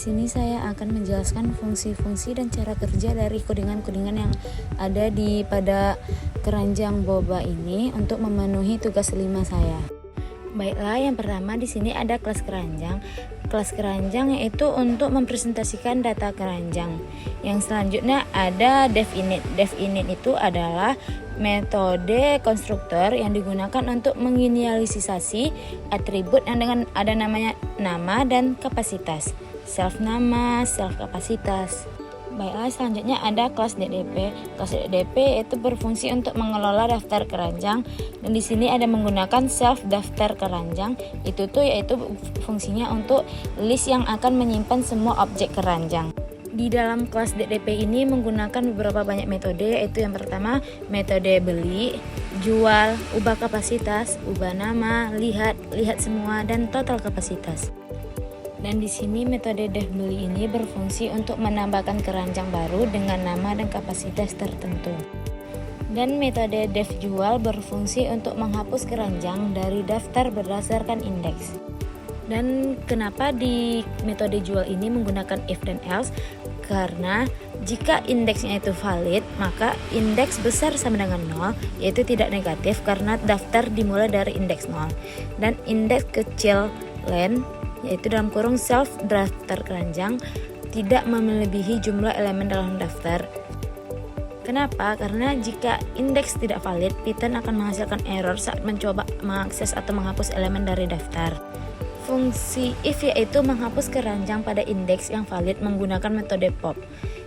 sini saya akan menjelaskan fungsi-fungsi dan cara kerja dari kodingan-kodingan yang ada pada keranjang boba ini untuk memenuhi tugas 5 saya. Baiklah, yang pertama di sini ada kelas keranjang. Kelas keranjang yaitu untuk mempresentasikan data keranjang. Yang selanjutnya ada definite. Definite itu adalah metode konstruktor yang digunakan untuk menginisialisasi atribut yang dengan ada namanya nama dan kapasitas. Self nama, self kapasitas. Baiklah, selanjutnya ada kelas DDP. Kelas DDP itu berfungsi untuk mengelola daftar keranjang, dan di sini ada menggunakan self daftar keranjang. Yaitu fungsinya untuk list yang akan menyimpan semua objek keranjang. Di dalam kelas DDP ini menggunakan beberapa banyak metode, yaitu yang pertama metode beli, jual, ubah kapasitas, ubah nama, lihat semua, dan total kapasitas. Dan di sini metode def beli ini berfungsi untuk menambahkan keranjang baru dengan nama dan kapasitas tertentu. Dan metode def jual berfungsi untuk menghapus keranjang dari daftar berdasarkan indeks. Dan kenapa di metode jual ini menggunakan if dan else? Karena jika indeksnya itu valid, maka indeks besar sama dengan 0, yaitu tidak negatif karena daftar dimulai dari indeks 0. Dan indeks kecil len, yaitu dalam kurung self daftar keranjang, tidak melebihi jumlah elemen dalam daftar. Kenapa? Karena jika indeks tidak valid, Python akan menghasilkan error saat mencoba mengakses atau menghapus elemen dari daftar. Fungsi if yaitu menghapus keranjang pada indeks yang valid menggunakan metode pop.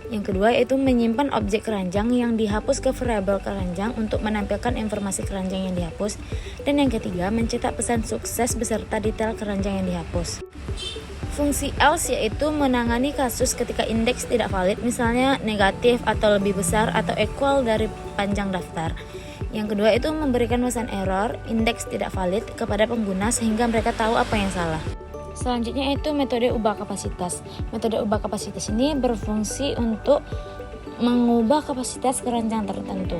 Yang kedua yaitu menyimpan objek keranjang yang dihapus ke variabel keranjang untuk menampilkan informasi keranjang yang dihapus. Dan yang ketiga, mencetak pesan sukses beserta detail keranjang yang dihapus. Fungsi else yaitu menangani kasus ketika indeks tidak valid, misalnya negatif atau lebih besar atau equal dari panjang daftar. Yang kedua itu memberikan pesan error, indeks tidak valid kepada pengguna sehingga mereka tahu apa yang salah. Selanjutnya itu metode ubah kapasitas. Metode ubah kapasitas ini berfungsi untuk mengubah kapasitas keranjang tertentu.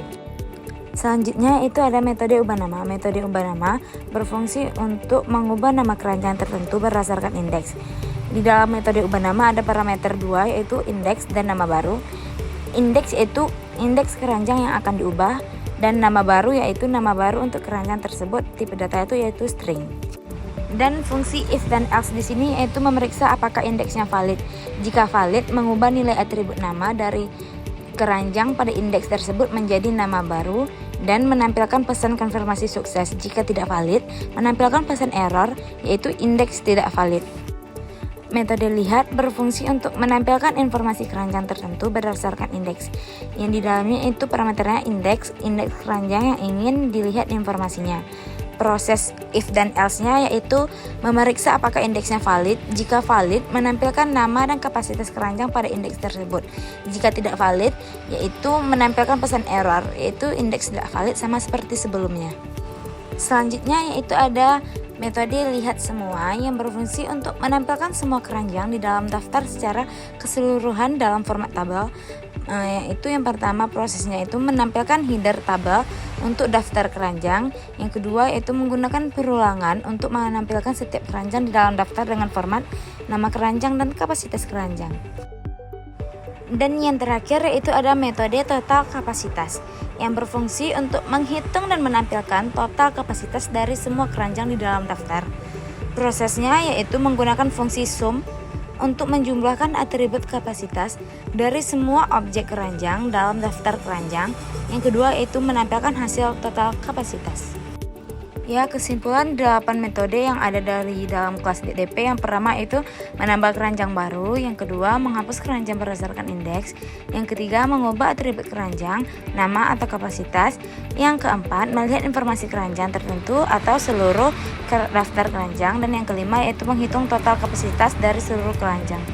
Selanjutnya itu ada metode ubah nama. Metode ubah nama berfungsi untuk mengubah nama keranjang tertentu berdasarkan indeks. Di dalam metode ubah nama ada parameter 2 yaitu indeks dan nama baru. Indeks yaitu indeks keranjang yang akan diubah, dan nama baru yaitu nama baru untuk keranjang tersebut. Tipe data itu yaitu string. Dan fungsi if dan else di sini yaitu memeriksa apakah indeksnya valid. Jika valid, mengubah nilai atribut nama dari keranjang pada indeks tersebut menjadi nama baru dan menampilkan pesan konfirmasi sukses. Jika tidak valid, menampilkan pesan error yaitu indeks tidak valid. Metode lihat berfungsi untuk menampilkan informasi keranjang tertentu berdasarkan indeks. Yang di dalamnya itu parameternya indeks keranjang yang ingin dilihat informasinya. Proses if dan else-nya yaitu memeriksa apakah indeksnya valid. Jika valid, menampilkan nama dan kapasitas keranjang pada indeks tersebut. Jika tidak valid, yaitu menampilkan pesan error, yaitu indeks tidak valid sama seperti sebelumnya. Selanjutnya yaitu ada metode lihat semua yang berfungsi untuk menampilkan semua keranjang di dalam daftar secara keseluruhan dalam format tabel. Yaitu yang pertama prosesnya itu menampilkan header tabel untuk daftar keranjang. Yang kedua yaitu menggunakan perulangan untuk menampilkan setiap keranjang di dalam daftar dengan format nama keranjang dan kapasitas keranjang. Dan yang terakhir yaitu ada metode total kapasitas yang berfungsi untuk menghitung dan menampilkan total kapasitas dari semua keranjang di dalam daftar. Prosesnya yaitu menggunakan fungsi sum untuk menjumlahkan atribut kapasitas dari semua objek keranjang dalam daftar keranjang. Yang kedua yaitu menampilkan hasil total kapasitas. Ya, kesimpulan 8 metode yang ada dari dalam kelas DDP. Yang pertama itu menambah keranjang baru, yang kedua menghapus keranjang berdasarkan indeks, yang ketiga mengubah atribut keranjang, nama atau kapasitas, yang keempat melihat informasi keranjang tertentu atau seluruh daftar keranjang, dan yang kelima yaitu menghitung total kapasitas dari seluruh keranjang.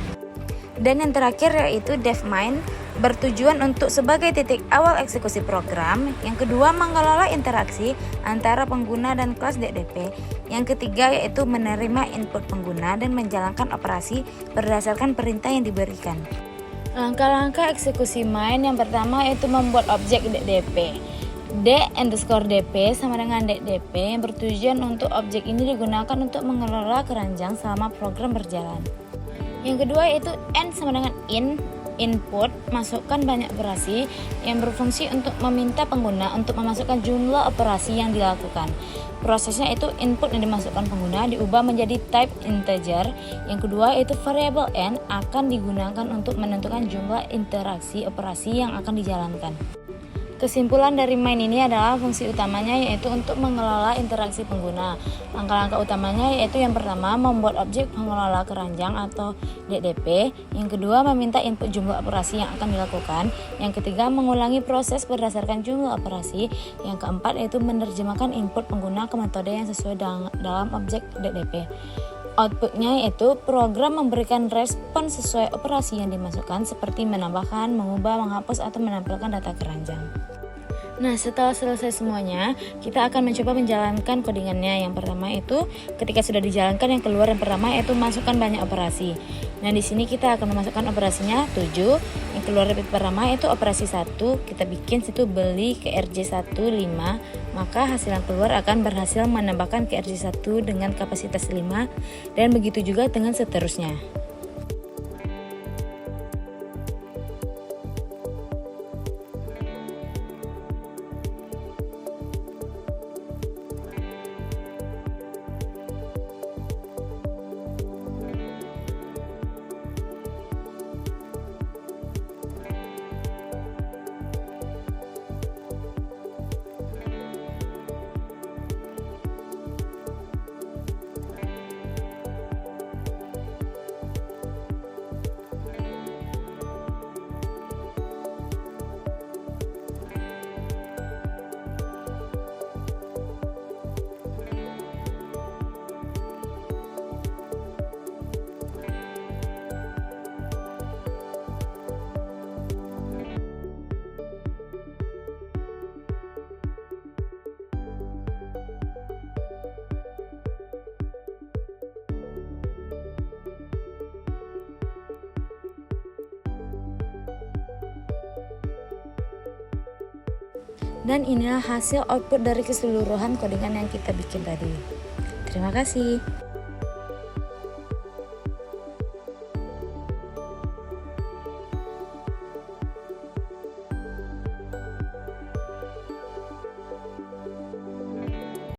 Dan yang terakhir yaitu DevMind bertujuan untuk sebagai titik awal eksekusi program. Yang kedua mengelola interaksi antara pengguna dan kelas DDP. Yang ketiga yaitu menerima input pengguna dan menjalankan operasi berdasarkan perintah yang diberikan. Langkah-langkah eksekusi main yang pertama yaitu membuat objek DDP. D_DP sama dengan DDP yang bertujuan untuk objek ini digunakan untuk mengelola keranjang selama program berjalan. Yang kedua yaitu N sama dengan input, masukkan banyak operasi yang berfungsi untuk meminta pengguna untuk memasukkan jumlah operasi yang dilakukan. Prosesnya itu input yang dimasukkan pengguna diubah menjadi type integer. Yang kedua yaitu variabel N akan digunakan untuk menentukan jumlah interaksi operasi yang akan dijalankan. Kesimpulan dari main ini adalah fungsi utamanya yaitu untuk mengelola interaksi pengguna. Langkah-langkah utamanya yaitu yang pertama membuat objek pengelola keranjang atau DDP. Yang kedua meminta input jumlah operasi yang akan dilakukan. Yang ketiga mengulangi proses berdasarkan jumlah operasi. Yang keempat yaitu menerjemahkan input pengguna ke metode yang sesuai dalam objek DDP. Outputnya yaitu program memberikan respon sesuai operasi yang dimasukkan seperti menambahkan, mengubah, menghapus, atau menampilkan data keranjang. Nah, setelah selesai semuanya, kita akan mencoba menjalankan codingannya. Yang pertama itu ketika sudah dijalankan yang keluar yang pertama yaitu masukkan banyak operasi. Nah, di sini kita akan memasukkan operasinya 7. Yang keluar yang pertama itu operasi 1, kita bikin situ beli ke RJ1 5, maka hasil yang keluar akan berhasil menambahkan ke RJ1 dengan kapasitas 5 dan begitu juga dengan seterusnya. Dan inilah hasil output dari keseluruhan codingan yang kita bikin tadi. Terima kasih.